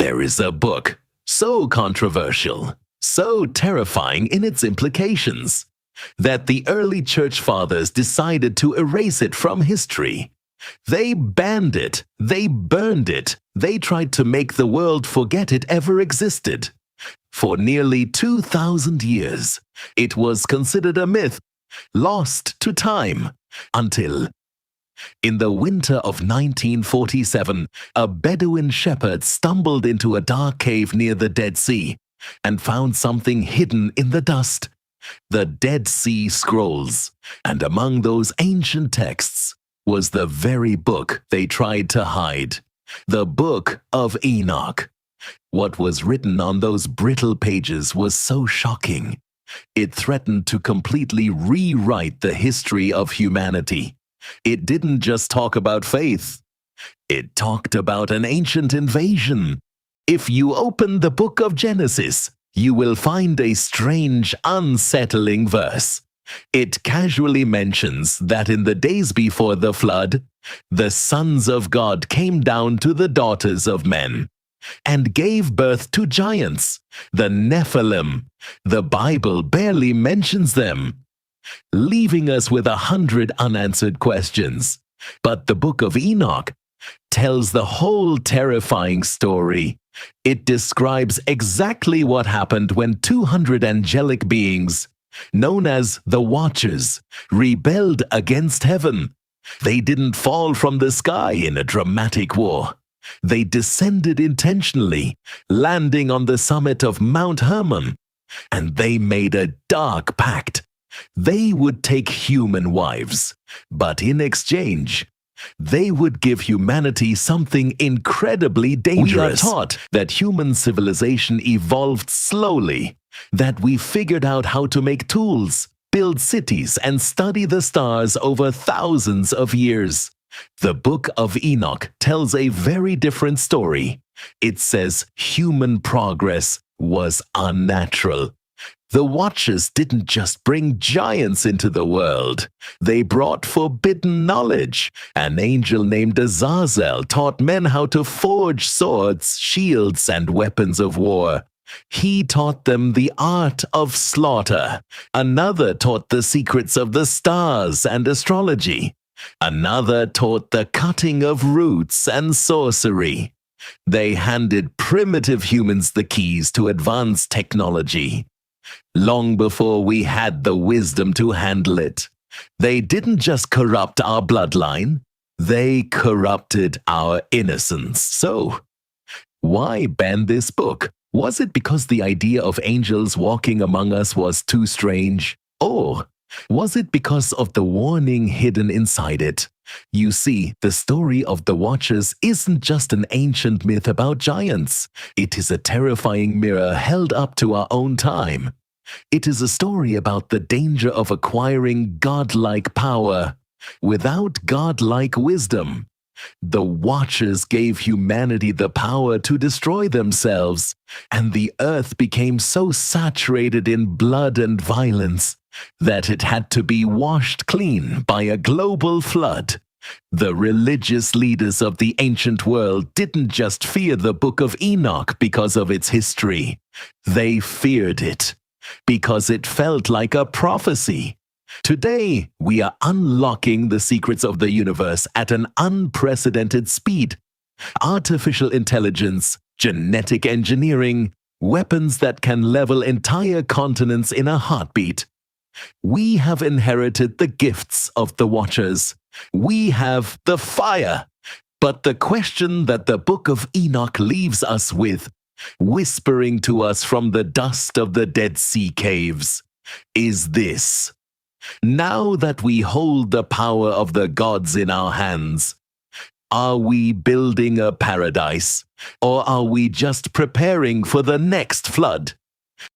There is a book so controversial, so terrifying in its implications, that the early church fathers decided to erase it from history. They banned it, they burned it, they tried to make the world forget it ever existed. For nearly 2,000 years, it was considered a myth, lost to time, until in the winter of 1947, a Bedouin shepherd stumbled into a dark cave near the Dead Sea and found something hidden in the dust, the Dead Sea Scrolls, and among those ancient texts was the very book they tried to hide, the Book of Enoch. What was written on those brittle pages was so shocking. It threatened to completely rewrite the history of humanity. It didn't just talk about faith. It talked about an ancient invasion. If you open the book of Genesis, you will find a strange, unsettling verse. It casually mentions that in the days before the flood, the sons of God came down to the daughters of men and gave birth to giants, the Nephilim. The Bible barely mentions them, leaving us with 100 unanswered questions. But the Book of Enoch tells the whole terrifying story. It describes exactly what happened when 200 angelic beings, known as the Watchers, rebelled against heaven. They didn't fall from the sky in a dramatic war. They descended intentionally, landing on the summit of Mount Hermon, and they made a dark pact. They would take human wives, but in exchange, they would give humanity something incredibly dangerous. We are taught that human civilization evolved slowly, that we figured out how to make tools, build cities, and study the stars over thousands of years. The Book of Enoch tells a very different story. It says human progress was unnatural. The Watchers didn't just bring giants into the world. They brought forbidden knowledge. An angel named Azazel taught men how to forge swords, shields, and weapons of war. He taught them the art of slaughter. Another taught the secrets of the stars and astrology. Another taught the cutting of roots and sorcery. They handed primitive humans the keys to advanced technology, long before we had the wisdom to handle it. They didn't just corrupt our bloodline, they corrupted our innocence. So, why ban this book? Was it because the idea of angels walking among us was too strange? Or was it because of the warning hidden inside it? You see, the story of the Watchers isn't just an ancient myth about giants. It is a terrifying mirror held up to our own time. It is a story about the danger of acquiring godlike power without godlike wisdom. The Watchers gave humanity the power to destroy themselves, and the earth became so saturated in blood and violence that it had to be washed clean by a global flood. The religious leaders of the ancient world didn't just fear the Book of Enoch because of its history. They feared it because it felt like a prophecy. Today, we are unlocking the secrets of the universe at an unprecedented speed. Artificial intelligence, genetic engineering, weapons that can level entire continents in a heartbeat. We have inherited the gifts of the Watchers. We have the fire. But the question that the Book of Enoch leaves us with, whispering to us from the dust of the Dead Sea caves, is this. Now that we hold the power of the gods in our hands, are we building a paradise, or are we just preparing for the next flood?